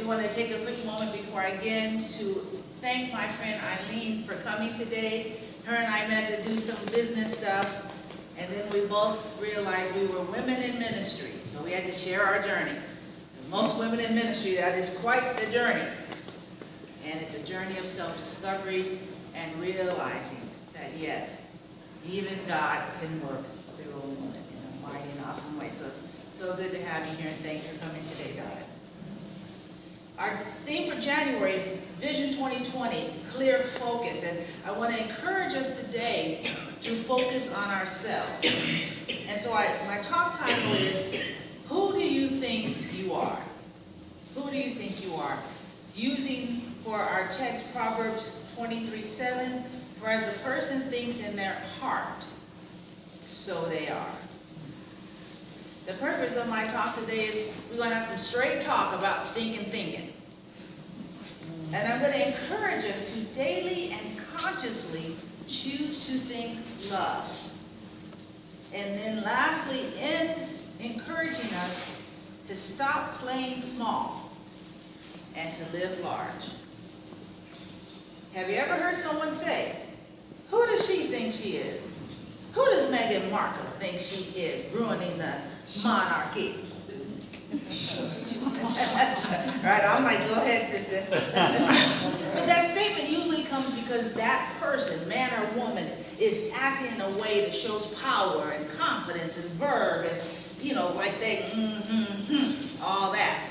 want to take a quick moment before I begin to thank my friend Eileen for coming today. Her and I met to do some business stuff, and then we both realized we were women in ministry, so we had to share our journey. Most women in ministry, that is quite the journey. And it's a journey of self-discovery and realizing that, yes, even God can work through a woman in a mighty and awesome way. So it's so good to have you here, and thanks for coming today, God. Our theme for January is Vision 2020, clear focus. And I want to encourage us today to focus on ourselves. And so my talk title is, who do you think you are? Who do you think you are? Using for our text Proverbs 23:7, for as a person thinks in their heart, so they are. The purpose of my talk today is we're going to have some straight talk about stinking thinking. And I'm going to encourage us to daily and consciously choose to think love. And then lastly, in encouraging us to stop playing small and to live large. Have you ever heard someone say, who does she think she is? Who does Meghan Markle think she is, ruining the monarchy? Right, I'm like, go ahead, sister. But that statement usually comes because that person, man or woman, is acting in a way that shows power and confidence and verb and, you know, like they, all that.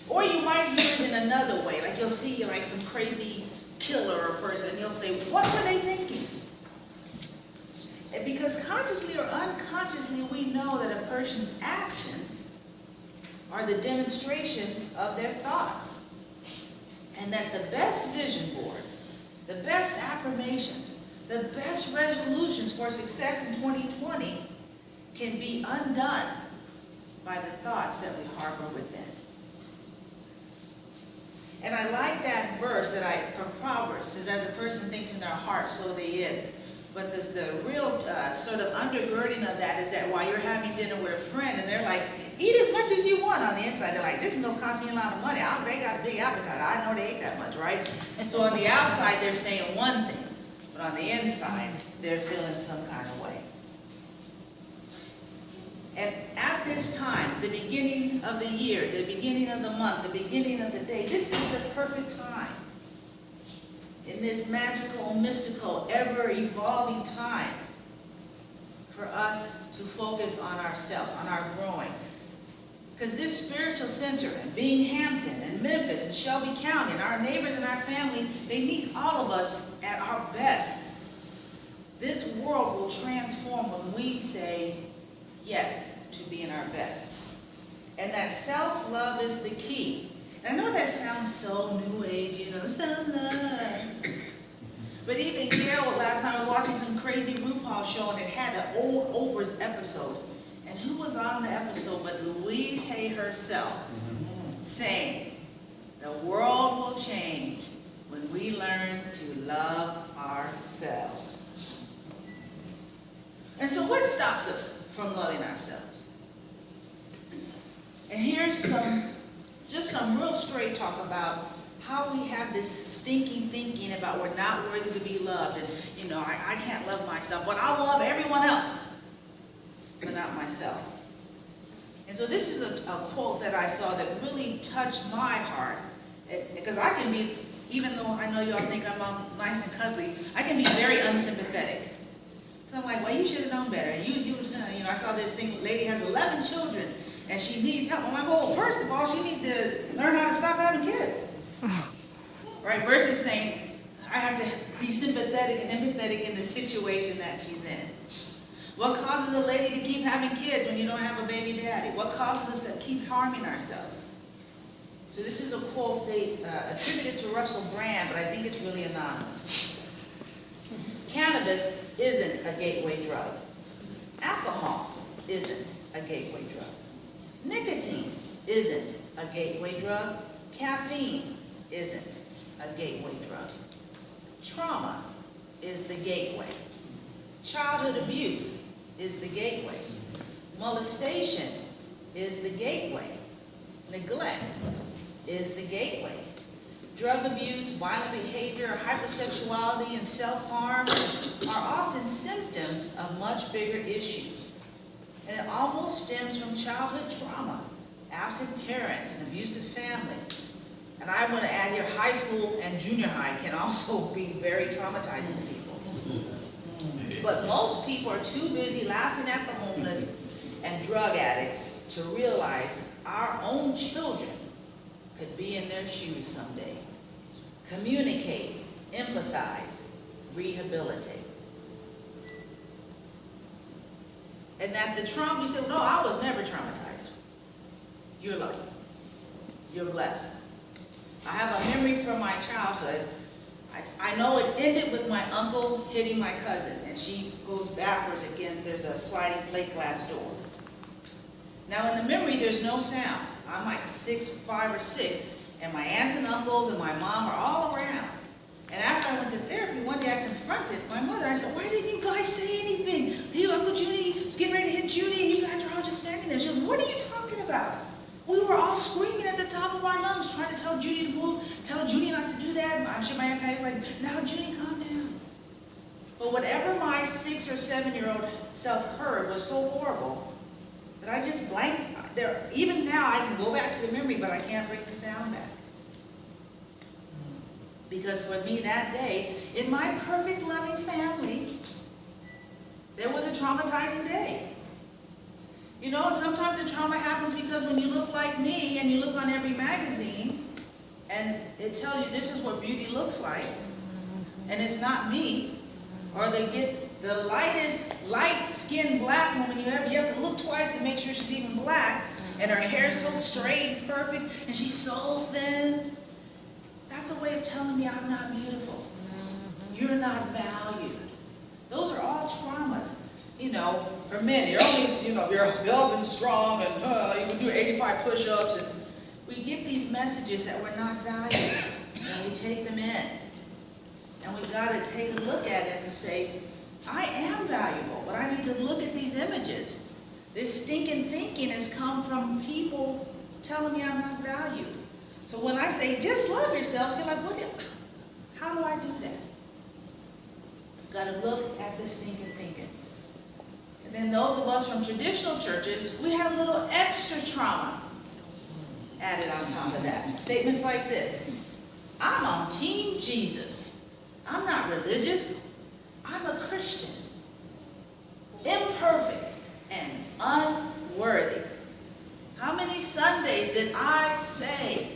Or you might hear it in another way, like you'll see like some crazy killer or person, and you'll say, what were they thinking? And because consciously or unconsciously, we know that a person's actions are the demonstration of their thoughts. And that the best vision board, the best affirmations, the best resolutions for success in 2020 can be undone by the thoughts that we harbor within. And I like that verse that from Proverbs, says, as a person thinks in their heart, so they is. But the real sort of undergirding of that is that while you're having dinner with a friend and they're like, eat as much as you want, on the inside, they're like, this meal's cost me a lot of money. They got a big appetite. I know they ate that much, right? So on the outside, they're saying one thing, but on the inside, they're feeling some kind of way. And at this time, the beginning of the year, the beginning of the month, the beginning of the day, this is the perfect time. In this magical, mystical, ever-evolving time for us to focus on ourselves, on our growing. Because this spiritual center, and Binghamton, and Memphis, and Shelby County, and our neighbors and our family, they need all of us at our best. This world will transform when we say yes to being our best. And that self-love is the key. And I know that sounds so new age, you know, self-love. But even Carol, last time I was watching some crazy RuPaul show, and it had an old Oprah's episode. And who was on the episode but Louise Hay herself, saying, the world will change when we learn to love ourselves. And so what stops us from loving ourselves? And here's just some real straight talk about how we have this stinking thinking about we're not worthy to be loved, and you know, I can't love myself, but I'll love everyone else, but not myself. And so this is a quote that I saw that really touched my heart, because I can be, even though I know y'all think I'm all nice and cuddly, I can be very unsympathetic. So I'm like, well, you should have known better. You know, I saw this thing, this lady has 11 children, and she needs help. I'm like, well, first of all, she needs to learn how to stop having kids. Right? Versus saying, I have to be sympathetic and empathetic in the situation that she's in. What causes a lady to keep having kids when you don't have a baby daddy? What causes us to keep harming ourselves? So this is a quote they attributed to Russell Brand, but I think it's really anonymous. Cannabis isn't a gateway drug. Alcohol isn't a gateway drug. Nicotine isn't a gateway drug. Caffeine isn't a gateway drug. Trauma is the gateway. Childhood abuse is the gateway. Molestation is the gateway. Neglect is the gateway. Drug abuse, violent behavior, hypersexuality, and self-harm are often symptoms of much bigger issues. And it almost stems from childhood trauma, absent parents, and abusive family. And I want to add here, high school and junior high can also be very traumatizing to people. But most people are too busy laughing at the homeless and drug addicts to realize our own children could be in their shoes someday. Communicate, empathize, rehabilitate. And that the trauma, you said, no, I was never traumatized. You're lucky. You're blessed. I have a memory from my childhood. I know it ended with my uncle hitting my cousin, and she goes backwards against, there's a sliding plate glass door. Now in the memory, there's no sound. I'm like 5 or 6, and my aunts and uncles and my mom are all around. And after I went to therapy, one day I confronted my mother. I said, why didn't you guys say anything? You, Uncle Judy was getting ready to hit Judy, and you guys were all just standing there. She goes, what are you talking about? We were all screaming at the top of our lungs, trying to tell Judy to move, tell Judy not to do that. I'm sure my Aunt Patty was like, now Judy, calm down. But whatever my 6 or 7-year-old self heard was so horrible that I just blanked. Even now I can go back to the memory, but I can't bring the sound back. Because for me that day, in my perfect loving family, there was a traumatizing day. You know, and sometimes the trauma happens because when you look like me and you look on every magazine and it tells you this is what beauty looks like, and it's not me, or they get the lightest light-skinned black woman you have to look twice to make sure she's even black, and her hair's so straight and perfect, and she's so thin. That's a way of telling me I'm not beautiful. You're not valued. Those are all traumas. You know, for men, you're always, you know, you're built and strong, and you can do 85 push-ups, and we get these messages that we're not valued, and we take them in. And we've got to take a look at it and say, I am valuable, but I need to look at these images. This stinking thinking has come from people telling me I'm not valued. So when I say, just love yourselves, you're like, how do I do that? You've got to look at this stinking thinking. And then those of us from traditional churches, we have a little extra trauma added on top of that. Statements like this: I'm on Team Jesus. I'm not religious. I'm a Christian. Imperfect and unworthy. How many Sundays did I say,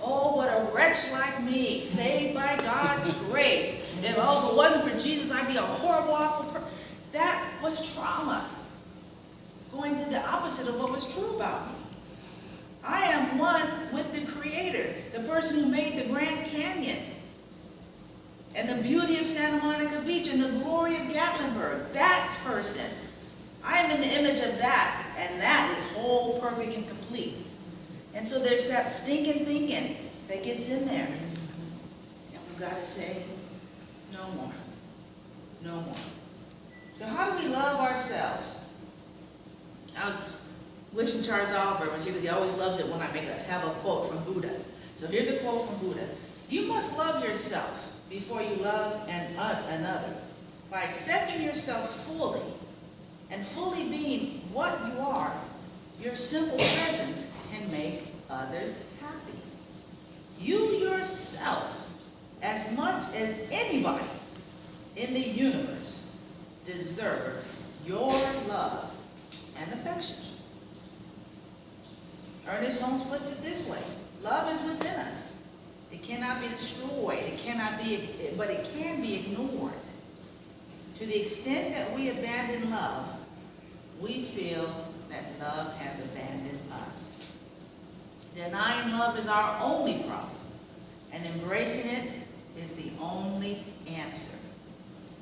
oh, what a wretch like me, saved by God's grace. If it wasn't for Jesus, I'd be a horrible, awful person. That was trauma. Going to the opposite of what was true about me. I am one with the Creator, the person who made the Grand Canyon, and the beauty of Santa Monica Beach, and the glory of Gatlinburg. That person. I am in the image of that, and that is whole, perfect, and complete. And so there's that stinking thinking that gets in there. And we've got to say, no more. No more. So how do we love ourselves? I was wishing Charles Oliver, because he always loves it when I have a quote from Buddha. So here's a quote from Buddha. You must love yourself before you love another. By accepting yourself fully, and fully being what you are, your simple presence can make others happy. You yourself, as much as anybody in the universe, deserve your love and affection. Ernest Holmes puts it this way: love is within us. It cannot be destroyed. It cannot be, but it can be ignored. To the extent that we abandon love, we feel that love has abandoned us. Denying love is our only problem, and embracing it is the only answer.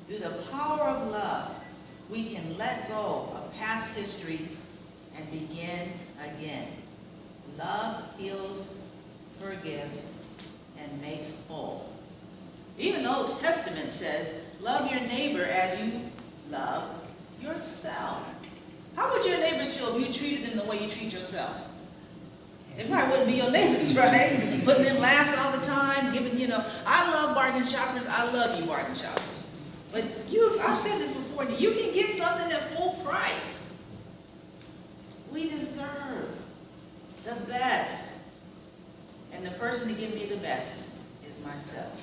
Through the power of love, we can let go of past history and begin again. Love heals, forgives, and makes whole. Even the Old Testament says, love your neighbor as you love yourself. How would your neighbors feel if you treated them the way you treat yourself? They probably wouldn't be your neighbors, right? Putting them last all the time, giving, I love bargain shoppers. I love you bargain shoppers. But I've said this before, you can get something at full price. We deserve the best. And the person to give me the best is myself.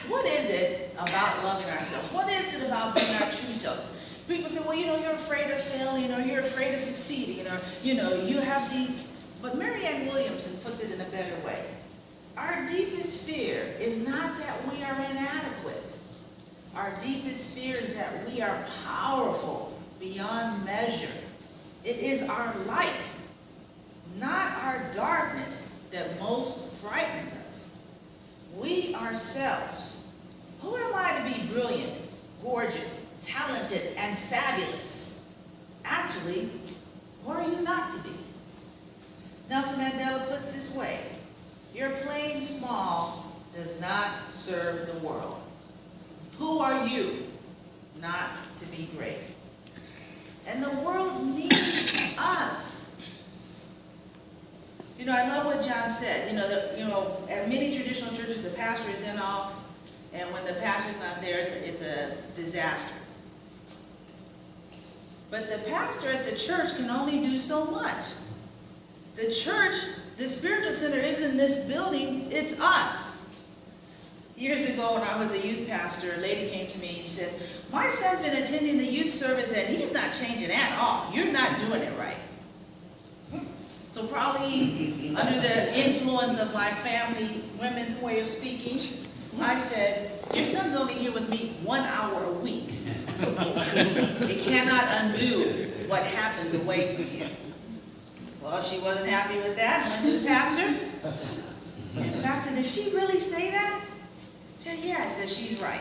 What is it about loving ourselves? What is it about being our true selves? People say, well, you're afraid of failing, or you're afraid of succeeding, or, you have these. But Marianne Williamson puts it in a better way. Our deepest fear is not that we are inadequate. Our deepest fear is that we are powerful beyond measure. It is our light, not our darkness, that most frightens us. We ourselves. Who am I to be brilliant, gorgeous, talented, and fabulous? Actually, who are you not to be? Nelson Mandela puts this way: your playing small does not serve the world. Who are you not to be great? And the world needs us. I love what John said. At many traditional churches, the pastor is in off, and when the pastor's not there, it's a disaster. But the pastor at the church can only do so much. The church, the spiritual center, isn't this building, it's us. Years ago, when I was a youth pastor, a lady came to me and she said, my son's been attending the youth service and he's not changing at all. You're not doing it right. So probably under the influence of my family, women's way of speaking, I said, your son's only here with me 1 hour a week. It cannot undo what happens away from here. Well, she wasn't happy with that. Went to the pastor. And the pastor said, did she really say that? She said, yeah. I said, she's right.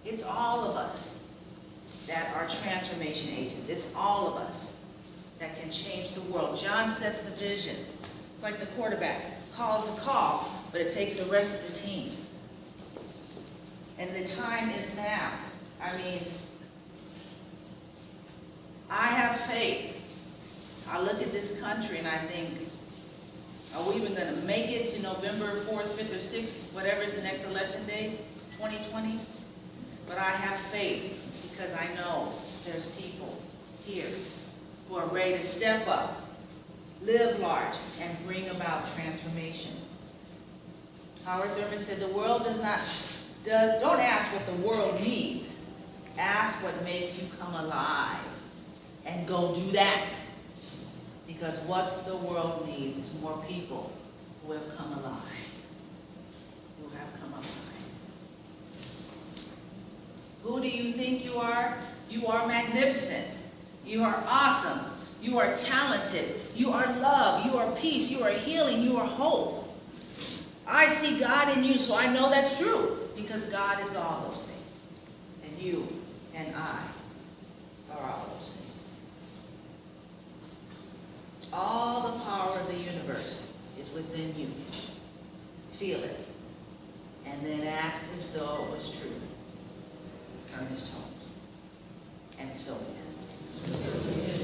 It's all of us that are transformation agents. It's all of us that can change the world. John sets the vision. It's like the quarterback calls the call, but it takes the rest of the team. And the time is now. I have faith. I look at this country and I think, are we even going to make it to November 4th, 5th, or 6th, whatever is the next election day, 2020? But I have faith because I know there's people here who are ready to step up, live large, and bring about transformation. Howard Thurman said, the world don't ask what the world needs. Ask what makes you come alive. And go do that. Because what the world needs is more people who have come alive. Who have come alive. Who do you think you are? You are magnificent. You are awesome. You are talented. You are love. You are peace. You are healing. You are hope. I see God in you, so I know that's true. Because God is all those things. And you and I are all those things. All the power of the universe is within you. Feel it. And then act as though it was true. Ernest Holmes. And so it is.